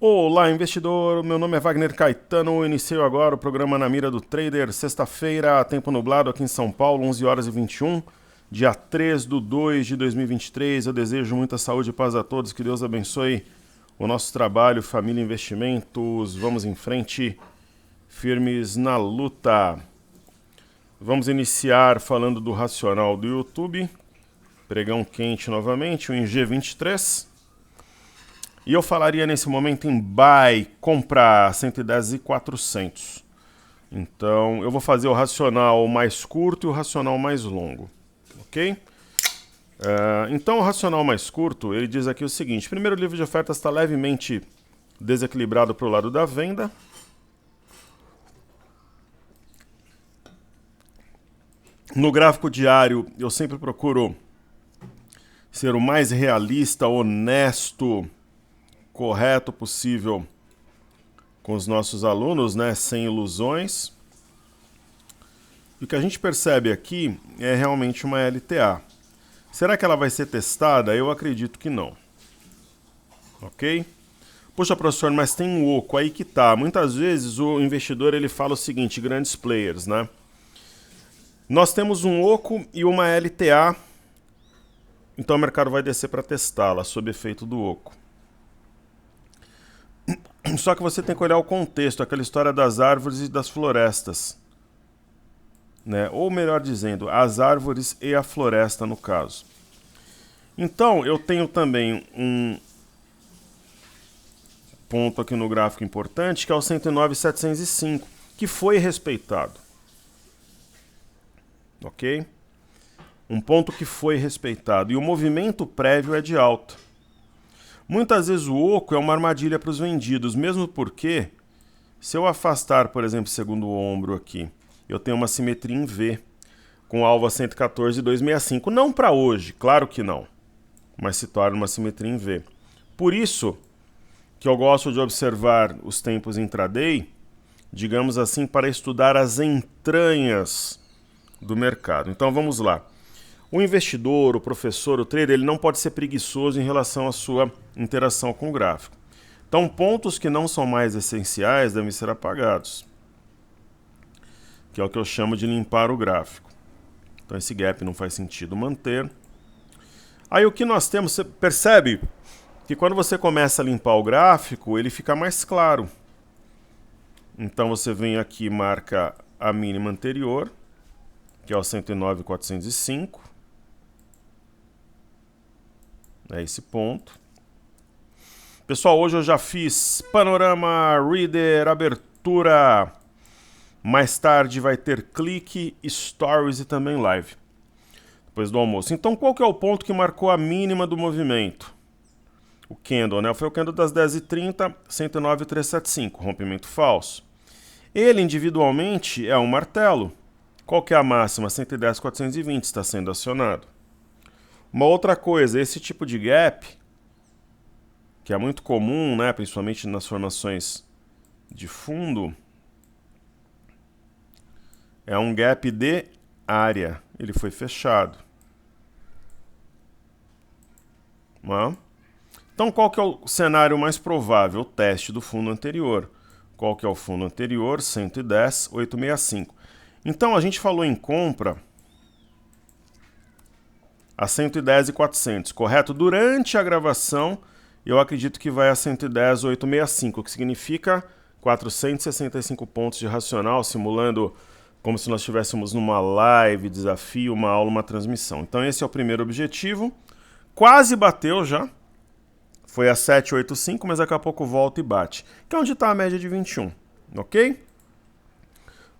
Olá, investidor. Meu nome é Wagner Caetano. Inicio agora o programa Na Mira do Trader. Sexta-feira, tempo nublado aqui em São Paulo, 11 horas e 21, dia 3 de 2 de 2023. Eu desejo muita saúde e paz a todos. Que Deus abençoe o nosso trabalho, família e investimentos. Vamos em frente, firmes na luta. Vamos iniciar falando do racional do YouTube. Pregão quente novamente, o G23. E eu falaria nesse momento em buy, comprar 110,400. Então eu vou fazer o racional mais curto e o racional mais longo, ok? Então o racional mais curto, ele diz aqui o seguinte: primeiro, o livro de ofertas está levemente desequilibrado para o lado da venda. No gráfico diário, eu sempre procuro ser o mais realista, honesto, correto possível com os nossos alunos, né, sem ilusões. E o que a gente percebe aqui é realmente uma LTA. Será que ela vai ser testada? Eu acredito que não. Ok? Poxa, professor, mas tem um oco, aí que tá. Muitas vezes o investidor ele fala o seguinte, grandes players, né? Nós temos um oco e uma LTA, então o mercado vai descer para testá-la sob efeito do oco. Só que você tem que olhar o contexto, aquela história das árvores e das florestas, né? Ou melhor dizendo, as árvores e a floresta no caso. Então eu tenho também um ponto aqui no gráfico importante, que é o 109,705, que foi respeitado. Ok? Um ponto que foi respeitado. E o movimento prévio é de alta. Muitas vezes o oco é uma armadilha para os vendidos, mesmo porque, se eu afastar, por exemplo, segundo o ombro aqui, eu tenho uma simetria em V, com alvo a 114,265. Não para hoje, claro que não, mas se torna uma simetria em V. Por isso que eu gosto de observar os tempos intraday, digamos assim, para estudar as entranhas do mercado. Então vamos lá. O investidor, o professor, o trader, ele não pode ser preguiçoso em relação à sua interação com o gráfico. Então, pontos que não são mais essenciais devem ser apagados, que é o que eu chamo de limpar o gráfico. Então, esse gap não faz sentido manter. Aí, o que nós temos, você percebe que quando você começa a limpar o gráfico, ele fica mais claro. Então, você vem aqui e marca a mínima anterior, que é o 109,405. É esse ponto. Pessoal, hoje eu já fiz panorama, reader, abertura. Mais tarde vai ter clique, stories e também live. Depois do almoço. Então, qual que é o ponto que marcou a mínima do movimento? O candle, né? Foi o candle das 10h30, 109,375, rompimento falso. Ele, individualmente, é um martelo. Qual que é a máxima? 110,420 está sendo acionado. Uma outra coisa, esse tipo de gap, que é muito comum, né, principalmente nas formações de fundo, é um gap de área. Ele foi fechado. Então, qual que é o cenário mais provável? O teste do fundo anterior. Qual que é o fundo anterior? 110,865. Então, a gente falou em compra a 110,400, correto? Durante a gravação, eu acredito que vai a 110,865, o que significa 465 pontos de racional, simulando como se nós estivéssemos numa live, desafio, uma aula, uma transmissão. Então esse é o primeiro objetivo. Quase bateu já. Foi a 785, mas daqui a pouco volta e bate. Que é onde está a média de 21, ok?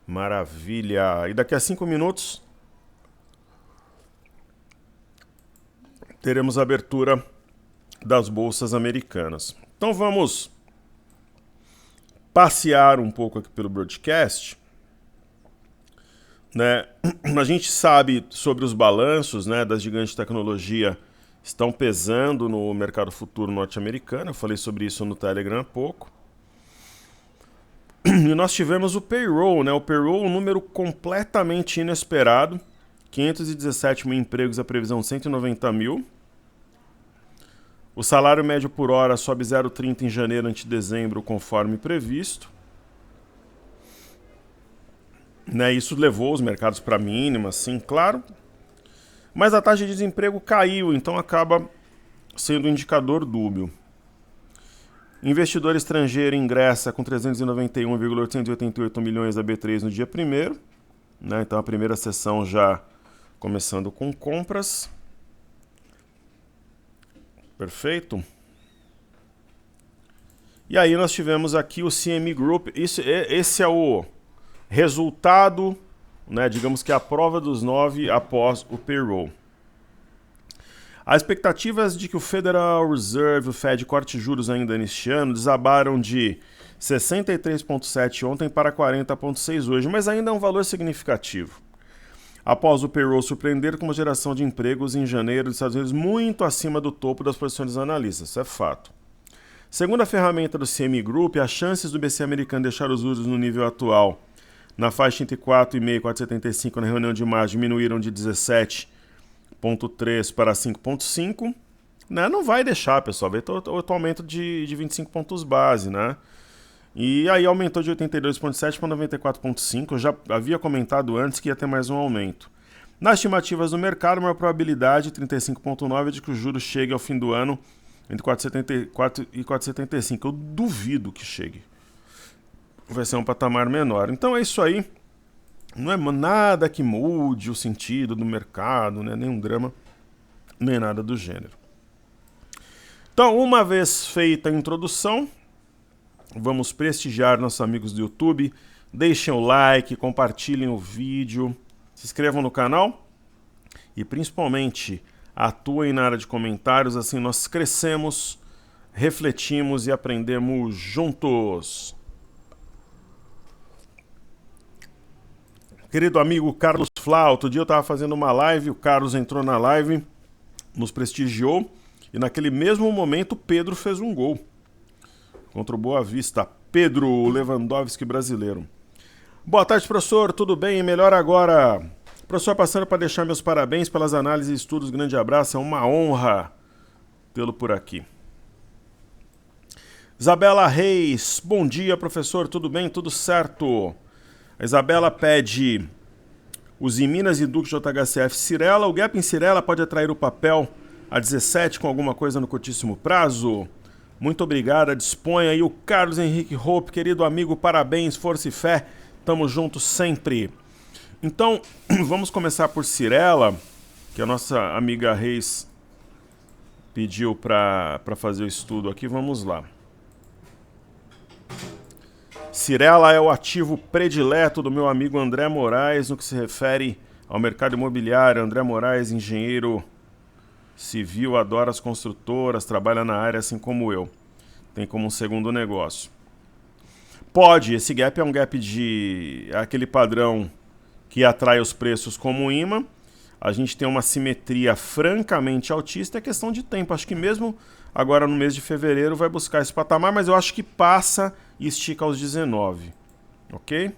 Maravilha! E daqui a 5 minutos teremos a abertura das bolsas americanas. Então vamos passear um pouco aqui pelo broadcast, né? A gente sabe sobre os balanços, né, das gigantes de tecnologia estão pesando no mercado futuro norte-americano. Eu falei sobre isso no Telegram há pouco. E nós tivemos o payroll, né? O payroll, um número completamente inesperado. 517 mil empregos, a previsão 190 mil. O salário médio por hora sobe 0,30 em janeiro ante dezembro, conforme previsto. Né, isso levou os mercados para mínima, sim, claro. Mas a taxa de desemprego caiu, então acaba sendo um indicador dúbio. Investidor estrangeiro ingressa com 391,888 milhões da B3 no dia 1º. Né, então a primeira sessão já começando com compras. Perfeito. E aí nós tivemos aqui o CME Group. Esse é o resultado, né, digamos que a prova dos 9 após o payroll. As expectativas de que o Federal Reserve, o Fed, corte juros ainda neste ano desabaram de 63,7 ontem para 40,6 hoje, mas ainda é um valor significativo. Após o payroll surpreender com uma geração de empregos em janeiro dos Estados Unidos muito acima do topo das posições dos analistas, isso é fato. Segundo a ferramenta do CME Group, as chances do BC americano deixar os juros no nível atual, na faixa entre 4,5 e 4,75 na reunião de março, diminuíram de 17,3 para 5,5. Né? Não vai deixar, pessoal. Vai ter outro aumento de 25 pontos base, né? E aí aumentou de 82,7 para 94,5. Eu já havia comentado antes que ia ter mais um aumento. Nas estimativas do mercado, uma probabilidade, 35,9, de que o juros chegue ao fim do ano entre 4,74 e 4,75. Eu duvido que chegue. Vai ser um patamar menor. Então é isso aí. Não é nada que mude o sentido do mercado, né? Nenhum drama, nem nada do gênero. Então, uma vez feita a introdução, vamos prestigiar nossos amigos do YouTube. Deixem o like, compartilhem o vídeo, se inscrevam no canal e principalmente atuem na área de comentários, assim nós crescemos, refletimos e aprendemos juntos. Querido amigo Carlos Flá, outro dia eu estava fazendo uma live, o Carlos entrou na live, nos prestigiou, e naquele mesmo momento o Pedro fez um gol contra o Boa Vista. Pedro Lewandowski, brasileiro. Boa tarde, professor, tudo bem? Melhor agora. Professor, passando para deixar meus parabéns pelas análises e estudos, grande abraço, é uma honra tê-lo por aqui. Isabela Reis, bom dia, professor, tudo bem? Tudo certo? A Isabela pede os em Minas e Duques JHCF Cyrela. O gap em Cyrela pode atrair o papel a 17 com alguma coisa no curtíssimo prazo? Muito obrigado, disponha aí o Carlos Henrique Hope, querido amigo, parabéns, força e fé, tamo juntos sempre. Então, vamos começar por Cyrela, que a nossa amiga Reis pediu para fazer o estudo aqui, vamos lá. Cyrela é o ativo predileto do meu amigo André Moraes no que se refere ao mercado imobiliário. André Moraes, engenheiro civil, adora as construtoras, trabalha na área assim como eu. Tem como um segundo negócio. Esse gap é um gap de aquele padrão que atrai os preços como um imã. A gente tem uma simetria francamente altista, é questão de tempo. Acho que mesmo agora no mês de fevereiro vai buscar esse patamar, mas eu acho que passa e estica aos 19, ok?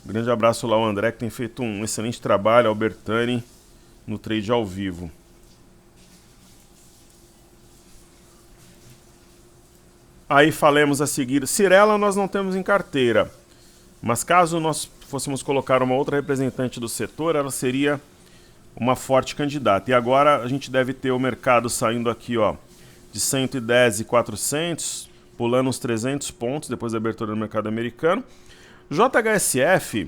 Grande abraço lá ao André, que tem feito um excelente trabalho, ao Bertani, no trade ao vivo. Aí falemos a seguir, Cyrela nós não temos em carteira, mas caso nós fôssemos colocar uma outra representante do setor, ela seria uma forte candidata. E agora a gente deve ter o mercado saindo aqui, ó, de 110,400, pulando uns 300 pontos depois da abertura do mercado americano. JHSF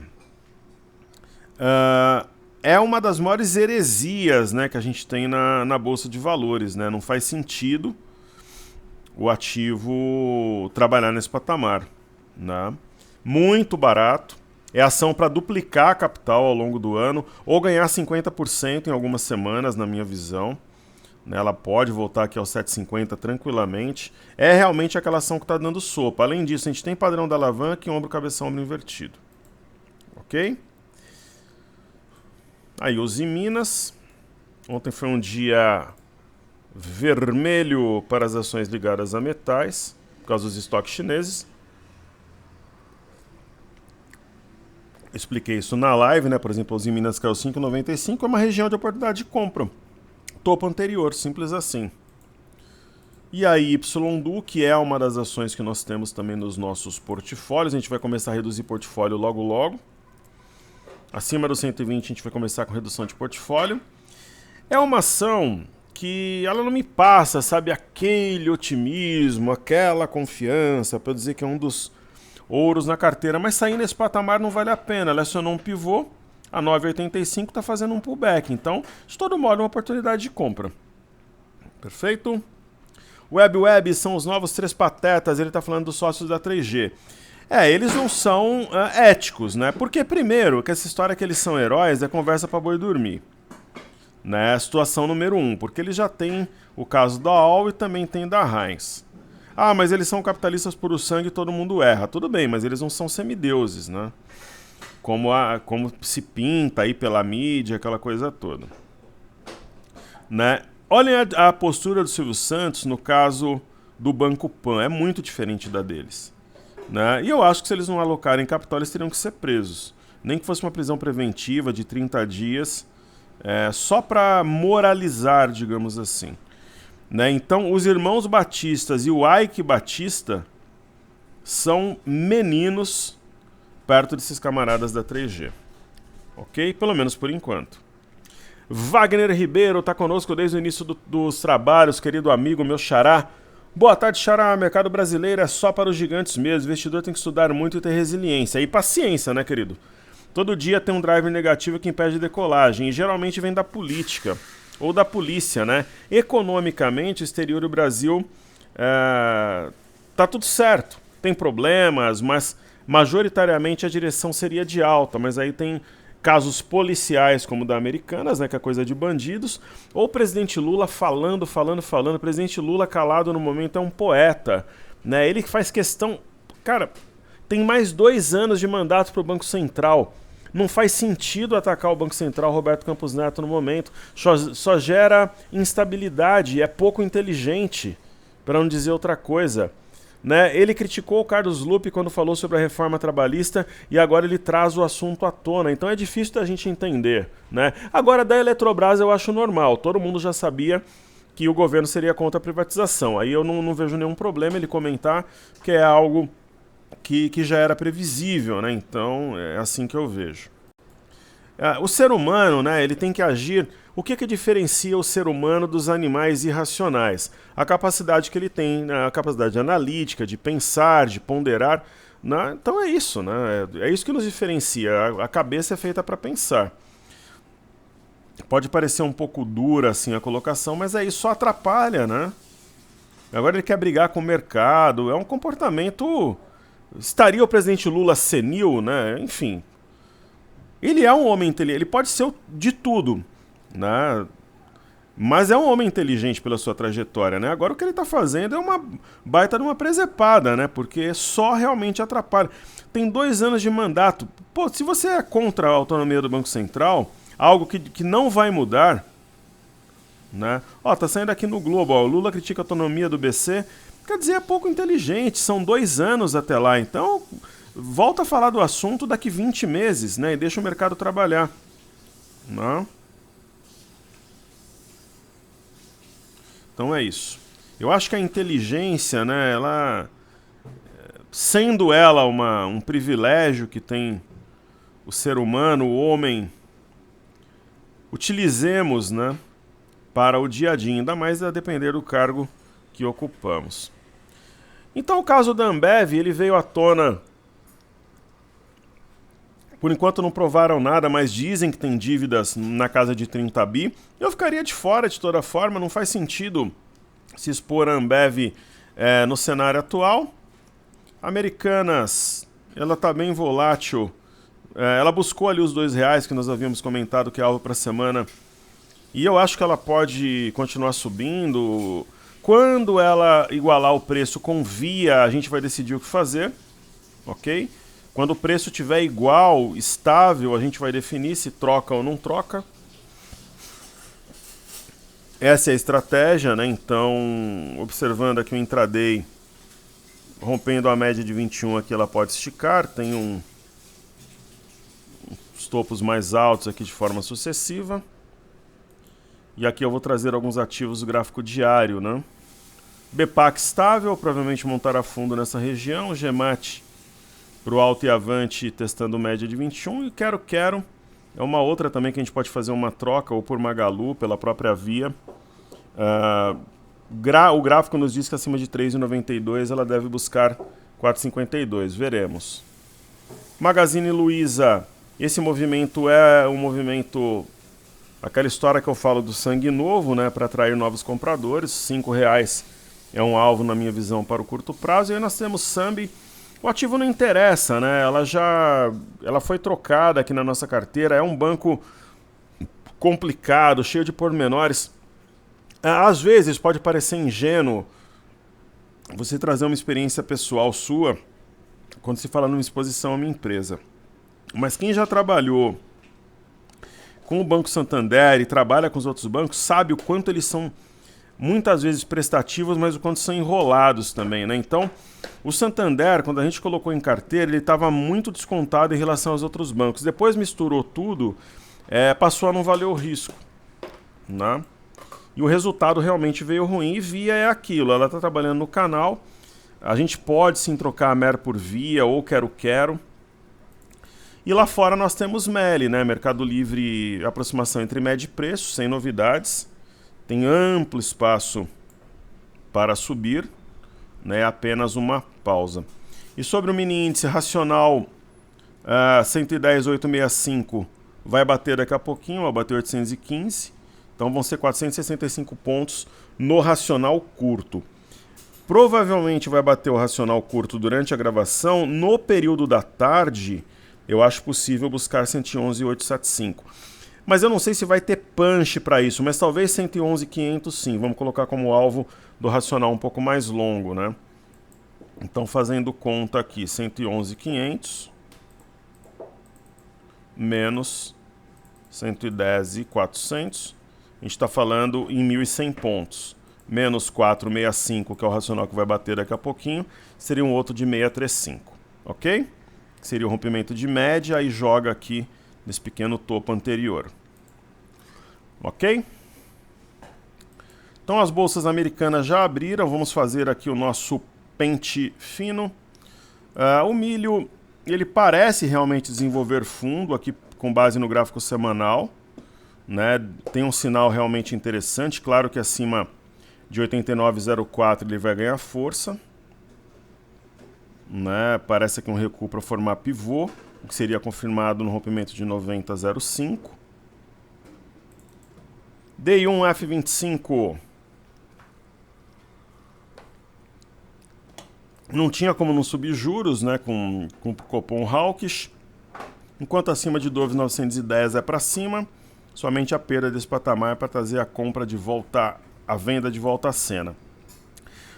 é uma das maiores heresias, né, que a gente tem na Bolsa de Valores, né? Não faz sentido o ativo trabalhar nesse patamar, né? Muito barato. É ação para duplicar a capital ao longo do ano ou ganhar 50% em algumas semanas, na minha visão. Ela pode voltar aqui aos 7,50 tranquilamente. É realmente aquela ação que está dando sopa. Além disso, a gente tem padrão da alavanca e ombro, cabeção, ombro invertido. Ok? Aí, os em Minas. Ontem foi um dia vermelho para as ações ligadas a metais, por causa dos estoques chineses. Expliquei isso na live, né? Por exemplo, os em Minas caiu 5,95, é uma região de oportunidade de compra. Topo anterior, simples assim. E a YDU, que é uma das ações que nós temos também nos nossos portfólios. A gente vai começar a reduzir portfólio logo logo. Acima do 120 a gente vai começar com redução de portfólio. É uma ação que ela não me passa, sabe, aquele otimismo, aquela confiança para dizer que é um dos ouros na carteira, mas sair nesse patamar não vale a pena. Ela acionou um pivô, a 9,85 está fazendo um pullback, então, de todo modo, é uma oportunidade de compra. Perfeito? Web são os novos três patetas, ele está falando dos sócios da 3G. Eles não são éticos, né? Porque, primeiro, que essa história que eles são heróis é conversa para boi dormir. Né? Situação número 1, porque eles já têm o caso da AOL e também tem da Heinz. Ah, mas eles são capitalistas puro sangue e todo mundo erra. Tudo bem, mas eles não são semideuses, né? Como se pinta aí pela mídia, aquela coisa toda. Né? Olhem a postura do Silvio Santos no caso do Banco Pan. É muito diferente da deles. Né? E eu acho que se eles não alocarem capital, eles teriam que ser presos. Nem que fosse uma prisão preventiva de 30 dias, só para moralizar, digamos assim. Né? Então, os irmãos Batistas e o Ike Batista são meninos perto desses camaradas da 3G. Ok? Pelo menos por enquanto. Wagner Ribeiro está conosco desde o início dos trabalhos, querido amigo, meu xará. Boa tarde, xará. Mercado brasileiro é só para os gigantes mesmo. O investidor tem que estudar muito e ter resiliência. E paciência, né, querido? Todo dia tem um driver negativo que impede decolagem. E geralmente vem da política. Ou da polícia, né? Economicamente, o exterior e o Brasil tá tudo certo. Tem problemas, mas majoritariamente a direção seria de alta. Mas aí tem casos policiais como o da Americanas, né, que é coisa de bandidos, ou o presidente Lula falando. O presidente Lula calado no momento é um poeta, né? Ele faz questão... Cara, tem mais 2 anos de mandato para o Banco Central. Não faz sentido atacar o Banco Central, Roberto Campos Neto, no momento. Só gera instabilidade, é pouco inteligente, para não dizer outra coisa. Né? Ele criticou o Carlos Lupe quando falou sobre a reforma trabalhista e agora ele traz o assunto à tona. Então é difícil da gente entender. Né? Agora, da Eletrobras eu acho normal. Todo mundo já sabia que o governo seria contra a privatização. Aí eu não vejo nenhum problema ele comentar que é algo que já era previsível, né? Então é assim que eu vejo. O ser humano, né, ele tem que agir. O que diferencia o ser humano dos animais irracionais? A capacidade que ele tem, a capacidade analítica, de pensar, de ponderar. Né? Então é isso, né? É isso que nos diferencia. A cabeça é feita para pensar. Pode parecer um pouco dura assim a colocação, mas aí só atrapalha, né? Agora ele quer brigar com o mercado. É um comportamento... Estaria o presidente Lula senil, né? Enfim. Ele é um homem inteligente, ele pode ser de tudo, né? Mas é um homem inteligente pela sua trajetória, né? Agora o que ele está fazendo é uma baita de uma presepada, né? Porque só realmente atrapalha. Tem 2 anos de mandato. Pô, se você é contra a autonomia do Banco Central, algo que não vai mudar, né? Ó, tá saindo aqui no Globo, ó, o Lula critica a autonomia do BC. Quer dizer, é pouco inteligente, são 2 anos até lá, então volta a falar do assunto daqui 20 meses, né, e deixa o mercado trabalhar. Não? Então é isso. Eu acho que a inteligência, né, ela, sendo ela um privilégio que tem o ser humano, o homem, utilizemos, né, para o dia a dia, ainda mais a depender do cargo que ocupamos. Então o caso da Ambev, ele veio à tona, por enquanto não provaram nada, mas dizem que tem dívidas na casa de 30 bi. Eu ficaria de fora de toda forma, não faz sentido se expor a Ambev no cenário atual. Americanas, ela está bem volátil, ela buscou ali os R$2 que nós havíamos comentado que é alvo para a semana, e eu acho que ela pode continuar subindo. Quando ela igualar o preço com via, a gente vai decidir o que fazer, ok? Quando o preço estiver igual, estável, a gente vai definir se troca ou não troca. Essa é a estratégia, né? Então, observando aqui o intraday, rompendo a média de 21 aqui, ela pode esticar, tem os topos mais altos aqui de forma sucessiva. E aqui eu vou trazer alguns ativos do gráfico diário, né? BPAC estável, provavelmente montar a fundo nessa região. GMAT para o alto e avante, testando média de 21. E Quero é uma outra também que a gente pode fazer uma troca, ou por Magalu, pela própria Via. O gráfico nos diz que acima de 3,92 ela deve buscar 4,52. Veremos. Magazine Luiza, esse movimento é um movimento... Aquela história que eu falo do sangue novo, né, para atrair novos compradores. R$5 é um alvo, na minha visão, para o curto prazo. E aí nós temos Sambi. O ativo não interessa, né? Ela foi trocada aqui na nossa carteira. É um banco complicado, cheio de pormenores. Às vezes pode parecer ingênuo você trazer uma experiência pessoal sua quando se fala numa exposição a uma empresa. Mas quem já trabalhou com o Banco Santander e trabalha com os outros bancos sabe o quanto eles são muitas vezes prestativos, mas o quanto são enrolados também, né? Então, o Santander, quando a gente colocou em carteira, ele estava muito descontado em relação aos outros bancos. Depois misturou tudo, passou a não valer o risco, né? E o resultado realmente veio ruim. E Via é aquilo, ela está trabalhando no canal. A gente pode sim trocar a MER por Via ou Quero. E lá fora nós temos MELI, né? Mercado Livre, aproximação entre média e preço, sem novidades. Tem amplo espaço para subir, né? Apenas uma pausa. E sobre o mini índice racional, 110,865 vai bater daqui a pouquinho, vai bater 815. Então vão ser 465 pontos no racional curto. Provavelmente vai bater o racional curto durante a gravação. No período da tarde, eu acho possível buscar 111,875. Mas eu não sei se vai ter punch para isso, mas talvez 111,500 sim. Vamos colocar como alvo do racional um pouco mais longo, né? Então, fazendo conta aqui, 111,500 menos 110,400. A gente está falando em 1.100 pontos. Menos 465, que é o racional que vai bater daqui a pouquinho, seria um outro de 635, ok? Seria o rompimento de média e joga aqui nesse pequeno topo anterior. Ok? Então as bolsas americanas já abriram, vamos fazer aqui o nosso pente fino. O milho, ele parece realmente desenvolver fundo aqui com base no gráfico semanal, né? Tem um sinal realmente interessante, claro que acima de 89,04 ele vai ganhar força, né? Parece aqui um recuo para formar pivô, o que seria confirmado no rompimento de 90,05. DI1 F25 não tinha como não subir juros, né? Com o Copom hawkish, enquanto acima de 12.910 é para cima. Somente a perda desse patamar para trazer a compra de volta, a venda de volta à cena.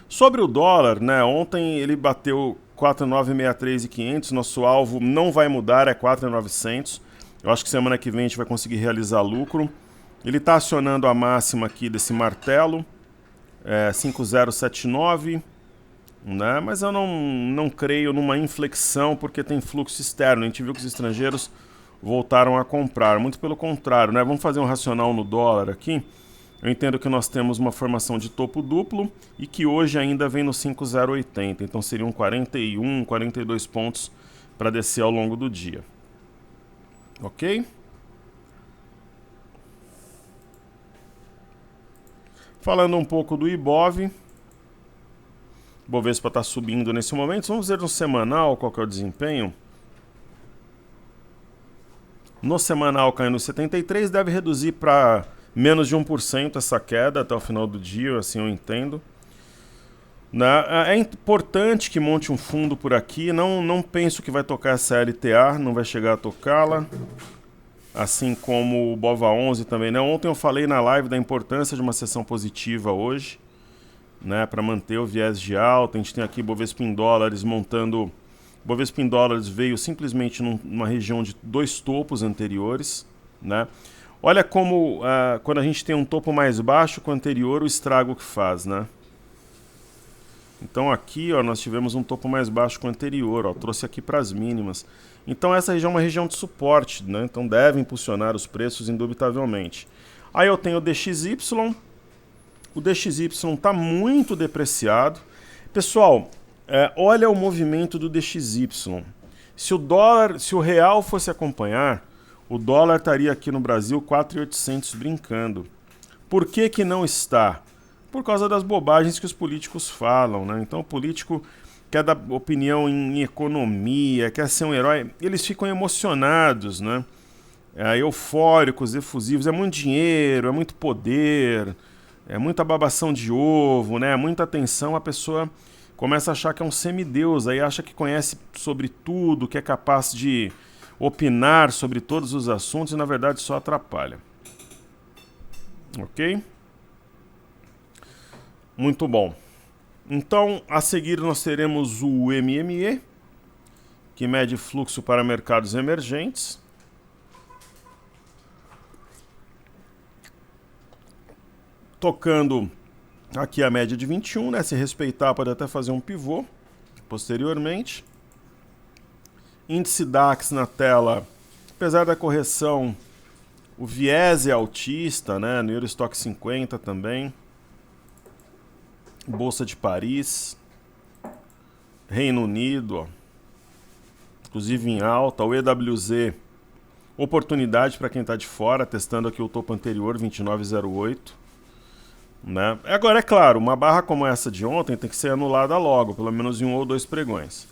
Sobre o dólar, né? Ontem ele bateu 4,963,500. Nosso alvo não vai mudar, é 4,900. Eu acho que semana que vem a gente vai conseguir realizar lucro. Ele está acionando a máxima aqui desse martelo, 5,079, né? Mas eu não creio numa inflexão porque tem fluxo externo. A gente viu que os estrangeiros voltaram a comprar, muito pelo contrário, né? Vamos fazer um racional no dólar aqui. Eu entendo que nós temos uma formação de topo duplo e que hoje ainda vem no 5,080, então seriam 41, 42 pontos para descer ao longo do dia. Ok? Falando um pouco do Ibov, o Bovespa está subindo nesse momento. Vamos ver no semanal qual que é o desempenho. No semanal caindo 73, deve reduzir para menos de 1% essa queda até o final do dia, assim eu entendo. É importante que monte um fundo por aqui, não penso que vai tocar essa LTA, não vai chegar a tocá-la. Assim como o BOVA11 também, né? Ontem eu falei na live da importância de uma sessão positiva hoje, né? Para manter o viés de alta. A gente tem aqui Bovespa em dólares montando... Bovespa em dólares veio simplesmente numa região de 2 topos anteriores, né? Olha como quando a gente tem um topo mais baixo que o anterior, o estrago que faz, né? Então aqui, ó, nós tivemos um topo mais baixo que o anterior, ó, trouxe aqui para as mínimas. Então essa região é uma região de suporte, né? Então deve impulsionar os preços indubitavelmente. Aí eu tenho o DXY, O DXY está muito depreciado. Pessoal, olha o movimento do DXY. Se o real fosse acompanhar, o dólar estaria aqui no Brasil 4.800 brincando. Por que que não está? Por causa das bobagens que os políticos falam, né? Então o político quer dar opinião em economia, quer ser um herói, eles ficam emocionados, né? Eufóricos, efusivos, é muito dinheiro, é muito poder, é muita babação de ovo, né? Muita atenção, a pessoa começa a achar que é um semideus, aí acha que conhece sobre tudo, que é capaz de opinar sobre todos os assuntos e na verdade só atrapalha. Ok? Muito bom. Então, a seguir nós teremos o MME, que mede fluxo para mercados emergentes. Tocando aqui a média de 21, né? Se respeitar, pode até fazer um pivô posteriormente. Índice DAX na tela, apesar da correção, o viés é altista, né? No Eurostock 50 também. Bolsa de Paris, Reino Unido, ó, inclusive em alta. O EWZ, oportunidade para quem está de fora, testando aqui o topo anterior, 29,08. Né? Agora, é claro, uma barra como essa de ontem tem que ser anulada logo, pelo menos em 1 ou 2 pregões.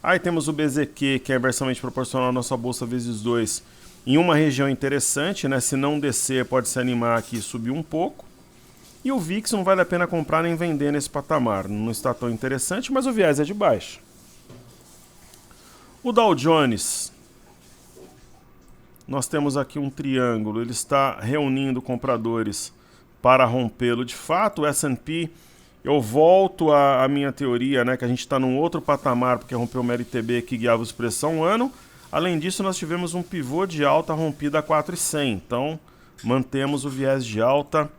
Aí temos o BZQ, que é inversamente proporcional à nossa bolsa vezes 2, em uma região interessante, né? Se não descer, pode se animar aqui e subir um pouco. E o VIX não vale a pena comprar nem vender nesse patamar, não está tão interessante, mas o viés é de baixo. O Dow Jones, nós temos aqui um triângulo, ele está reunindo compradores para rompê-lo de fato. O S&P, eu volto à minha teoria, né, que a gente está num outro patamar, porque rompeu o MRTB que guiava os preços há um ano. Além disso, nós tivemos um pivô de alta rompido a 4.100, então mantemos o viés de alta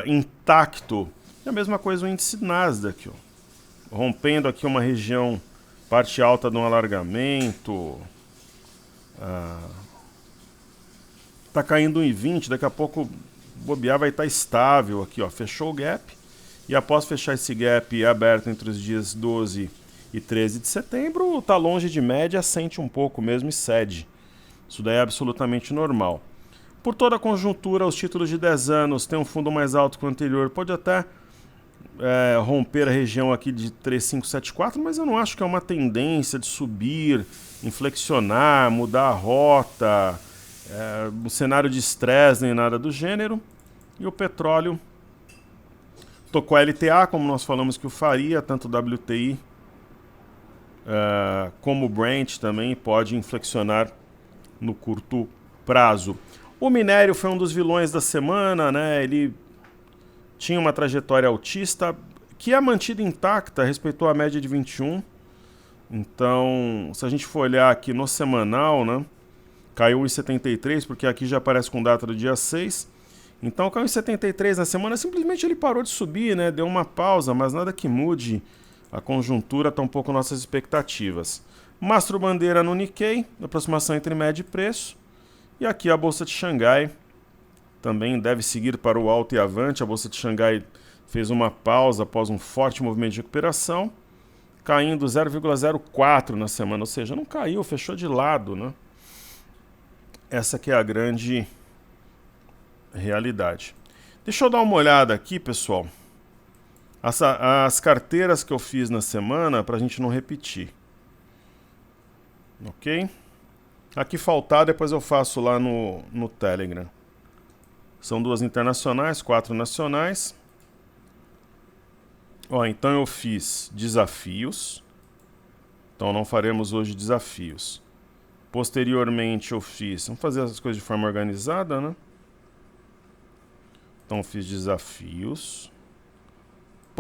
intacto. E a mesma coisa o índice Nasdaq, ó, rompendo aqui uma região, parte alta de um alargamento. Tá caindo 1,20, daqui a pouco bobear vai estar estável aqui, ó. Fechou o gap. E após fechar esse gap aberto entre os dias 12 e 13 de setembro, está longe de média, sente um pouco mesmo e cede. Isso daí é absolutamente normal. Por toda a conjuntura, os títulos de 10 anos têm um fundo mais alto que o anterior. Pode até romper a região aqui de 3,574, mas eu não acho que é uma tendência de subir, inflexionar, mudar a rota, um cenário de estresse nem nada do gênero. E o petróleo tocou a LTA, como nós falamos que o faria, tanto o WTI como o Brent também pode inflexionar no curto prazo. O minério foi um dos vilões da semana, né? Ele tinha uma trajetória altista que é mantida intacta, respeitou a média de 21. Então, se a gente for olhar aqui no semanal, né? Caiu em 73, porque aqui já aparece com data do dia 6. Então caiu em 73 na semana, simplesmente ele parou de subir, né? Deu uma pausa, mas nada que mude a conjuntura, tampouco nossas expectativas. Mastro bandeira no Nikkei, aproximação entre média e preço. E aqui a Bolsa de Xangai também deve seguir para o alto e avante. A Bolsa de Xangai fez uma pausa após um forte movimento de recuperação, caindo 0,04 na semana, ou seja, não caiu, fechou de lado, né? Essa que é a grande realidade. Deixa eu dar uma olhada aqui, pessoal. As carteiras que eu fiz na semana, para a gente não repetir. Ok? Aqui faltar, depois eu faço lá no Telegram. São 2 internacionais, 4 nacionais. Ó, então eu fiz desafios. Então não faremos hoje desafios. Posteriormente eu fiz... Vamos fazer as coisas de forma organizada, né? Então eu fiz desafios.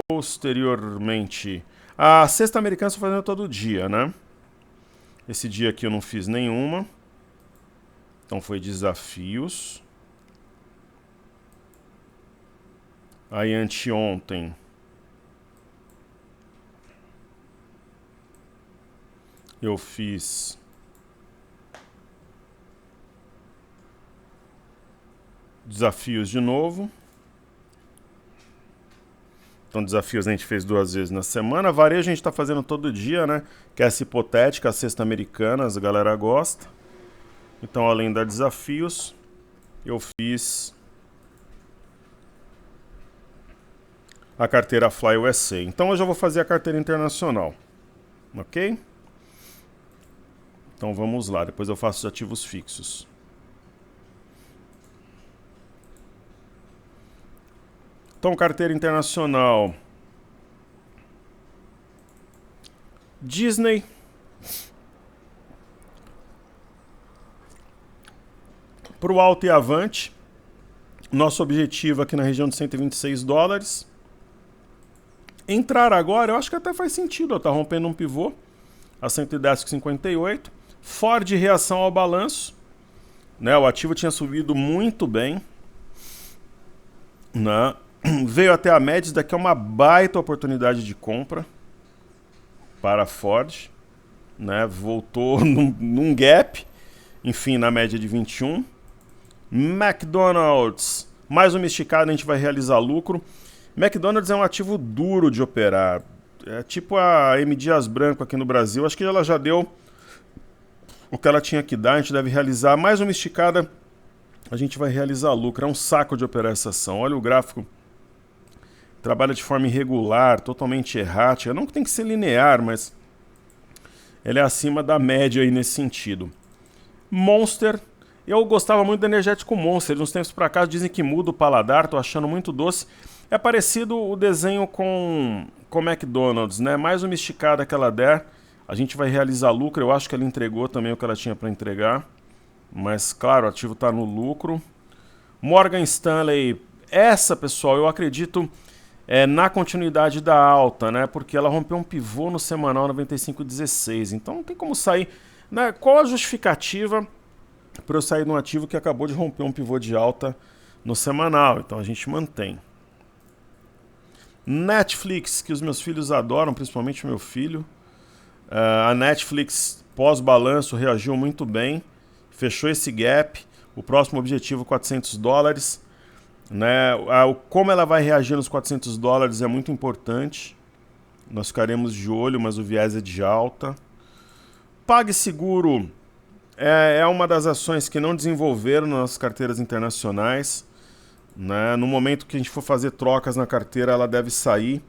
Posteriormente... A cesta americana eu estou fazendo todo dia, né? Esse dia aqui eu não fiz nenhuma. Então foi desafios. Aí anteontem eu fiz desafios de novo. Então, desafios a gente fez 2 vezes na semana. Varejo a gente está fazendo todo dia, né? Que é essa hipotética, a cesta americana, a galera gosta. Então, além da desafios, eu fiz a carteira Fly USA. Então, hoje eu vou fazer a carteira internacional. Ok? Então, vamos lá. Depois eu faço os ativos fixos. Então, carteira internacional. Disney. Para o alto e avante. Nosso objetivo aqui na região de $126. Entrar agora, eu acho que até faz sentido. Tá rompendo um pivô a 110,58. Ford, reação ao balanço. Né, o ativo tinha subido muito bem. Né? Veio até a média, isso daqui é uma baita oportunidade de compra para a Ford, né? Voltou num gap, enfim, na média de 21. McDonald's, mais uma esticada, a gente vai realizar lucro. McDonald's é um ativo duro de operar, é tipo a M. Dias Branco aqui no Brasil, acho que ela já deu o que ela tinha que dar, a gente deve realizar mais uma esticada, a gente vai realizar lucro, é um saco de operar essa ação, olha o gráfico. Trabalha de forma irregular, totalmente errática. Não que tem que ser linear, mas ele é acima da média aí nesse sentido. Monster. Eu gostava muito do energético Monster. De uns tempos pra cá dizem que muda o paladar, tô achando muito doce. É parecido o desenho com McDonald's, né? Mais uma esticada que ela der. A gente vai realizar lucro. Eu acho que ela entregou também o que ela tinha para entregar. Mas, claro, o ativo tá no lucro. Morgan Stanley. Essa, pessoal, eu acredito... na continuidade da alta, né? Porque ela rompeu um pivô no semanal 95,16. Então não tem como sair. Né? Qual a justificativa para eu sair de um ativo que acabou de romper um pivô de alta no semanal? Então a gente mantém. Netflix, que os meus filhos adoram, principalmente o meu filho. A Netflix, pós-balanço, reagiu muito bem. Fechou esse gap. O próximo objetivo, $400. Né? Como ela vai reagir nos $400 é muito importante. Nós ficaremos de olho, mas o viés é de alta. PagSeguro é uma das ações que não desenvolveram nas carteiras internacionais. Né? No momento que a gente for fazer trocas na carteira, ela deve sair.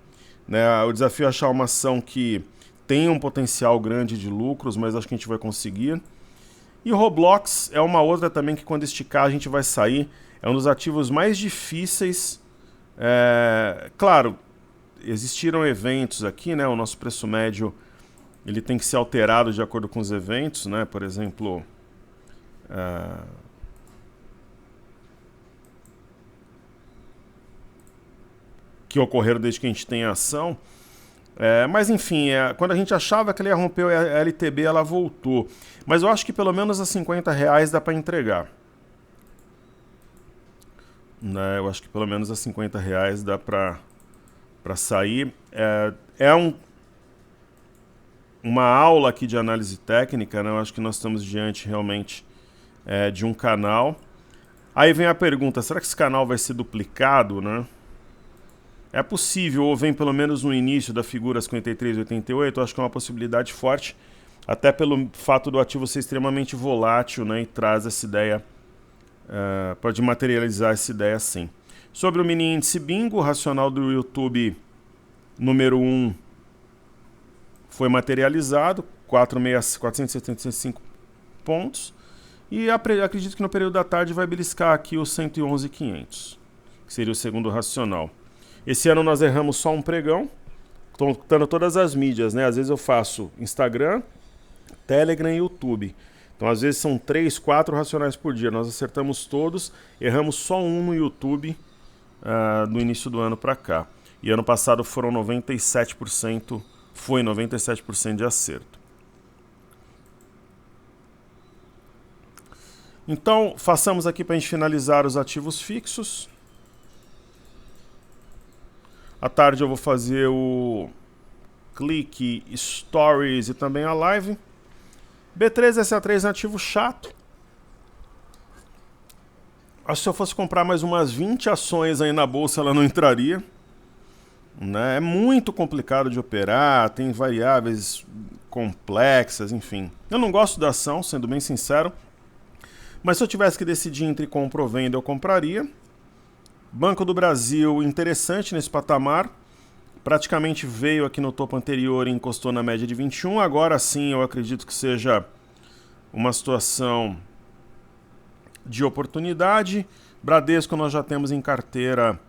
Né? O desafio é achar uma ação que tem um potencial grande de lucros, mas acho que a gente vai conseguir. E Roblox é uma outra também que quando esticar a gente vai sair. É um dos ativos mais difíceis. Claro, existiram eventos aqui, né? O nosso preço médio ele tem que ser alterado de acordo com os eventos, né? Por exemplo, que ocorreram desde que a gente tem a ação. Mas enfim, quando a gente achava que ele ia romper a LTB, ela voltou. Mas eu acho que pelo menos a R$50 dá para entregar. Né, eu acho que pelo menos a R$50 dá para sair. Uma aula aqui de análise técnica, né? Eu acho que nós estamos diante realmente de um canal. Aí vem a pergunta, será que esse canal vai ser duplicado? Né? É possível, ou vem pelo menos no início da figura 53 e 88, eu acho que é uma possibilidade forte, até pelo fato do ativo ser extremamente volátil, né? E traz essa ideia... pode materializar essa ideia sim. Sobre o mini índice Bingo, o racional do YouTube número 1 foi materializado, 475 pontos. E acredito que no período da tarde vai beliscar aqui os 111.500, que seria o segundo racional. Esse ano nós erramos só um pregão, estou contando todas as mídias, né? Às vezes eu faço Instagram, Telegram e YouTube. Então, às vezes, são 3, 4 racionais por dia. Nós acertamos todos, erramos só um no YouTube no início do ano para cá. E ano passado foram 97%, foi 97% de acerto. Então, façamos aqui para a gente finalizar os ativos fixos. À tarde eu vou fazer o clique, stories e também a live. B3SA3 é um ativo chato. Acho que se eu fosse comprar mais umas 20 ações aí na bolsa, ela não entraria. né? É muito complicado de operar, tem variáveis complexas, enfim. Eu não gosto da ação, sendo bem sincero, mas se eu tivesse que decidir entre compra ou venda, eu compraria. Banco do Brasil, interessante nesse patamar, praticamente veio aqui no topo anterior e encostou na média de 21, agora sim eu acredito que seja uma situação de oportunidade. Bradesco nós já temos em carteira.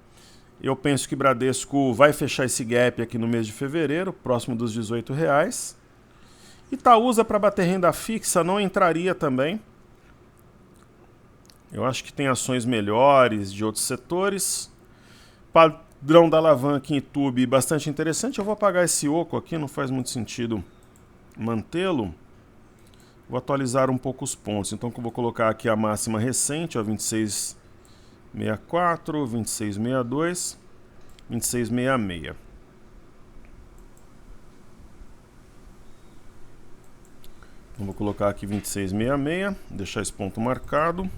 Eu penso que Bradesco vai fechar esse gap aqui no mês de fevereiro, próximo dos R$18. Itaúsa para bater renda fixa não entraria também. Eu acho que tem ações melhores de outros setores. Padrão da alavanca em YouTube bastante interessante. Eu vou apagar esse oco aqui, não faz muito sentido mantê-lo. Vou atualizar um pouco os pontos. Então eu vou colocar aqui a máxima recente, ó, 26,64, 26,62, 26,66. Então vou colocar aqui 26,66, deixar esse ponto marcado.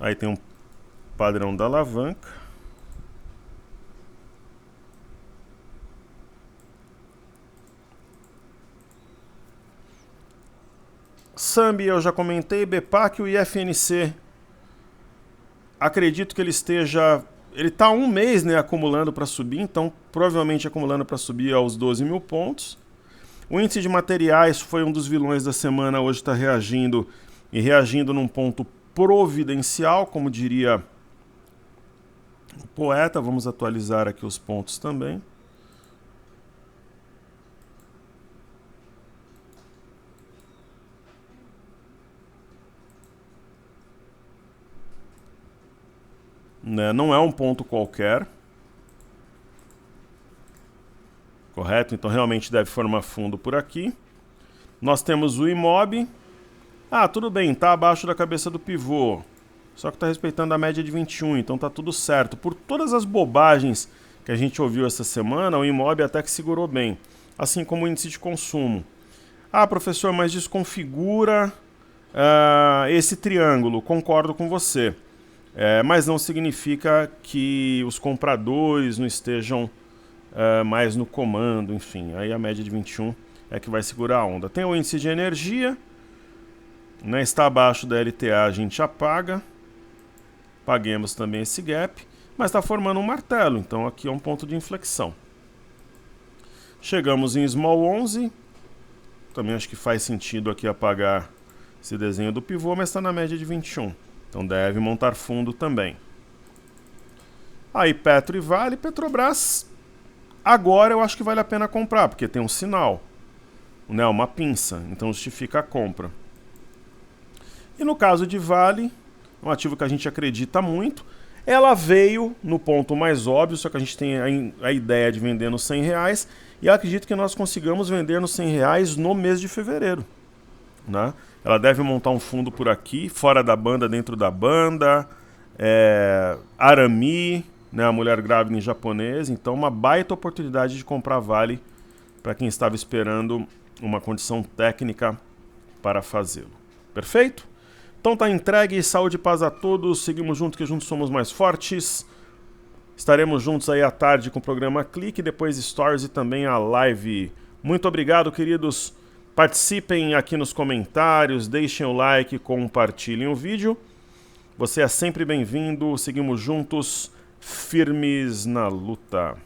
Aí tem um padrão da alavanca. Sambi eu já comentei, BPAC e o IFNC. Acredito que ele esteja... Ele está há um mês, né, acumulando para subir, então provavelmente acumulando para subir aos 12 mil pontos. O índice de materiais foi um dos vilões da semana, hoje está reagindo e reagindo num ponto providencial, como diria o poeta. Vamos atualizar aqui os pontos também. Né? Não é um ponto qualquer. Correto? Então realmente deve formar fundo por aqui. Nós temos o IMOB. Ah, tudo bem, está abaixo da cabeça do pivô. Só que está respeitando a média de 21, então está tudo certo. Por todas as bobagens que a gente ouviu essa semana, o IMOB até que segurou bem. Assim como o índice de consumo. Ah, professor, mas desconfigura esse triângulo. Concordo com você. Mas não significa que os compradores não estejam mais no comando, enfim. Aí a média de 21 é que vai segurar a onda. Tem o índice de energia, né, está abaixo da LTA, a gente apaga. Paguemos também esse gap, mas está formando um martelo, então aqui é um ponto de inflexão. Chegamos em Small 11, também acho que faz sentido aqui apagar esse desenho do pivô, mas está na média de 21. Então deve montar fundo também. Aí Petro e Vale, Petrobras, agora eu acho que vale a pena comprar, porque tem um sinal, né, uma pinça, então justifica a compra. E no caso de Vale, um ativo que a gente acredita muito, ela veio no ponto mais óbvio, só que a gente tem a ideia de vender nos R$100, e eu acredito que nós consigamos vender nos R$100 no mês de fevereiro, né? Ela deve montar um fundo por aqui, fora da banda, dentro da banda, Arami, né, a mulher grávida em japonês, então uma baita oportunidade de comprar Vale para quem estava esperando uma condição técnica para fazê-lo. Perfeito? Então tá entregue, saúde e paz a todos, seguimos juntos que juntos somos mais fortes. Estaremos juntos aí à tarde com o programa Clique, depois Stories e também a live. Muito obrigado, queridos. Participem aqui nos comentários, deixem o like, compartilhem o vídeo. Você é sempre bem-vindo, seguimos juntos, firmes na luta.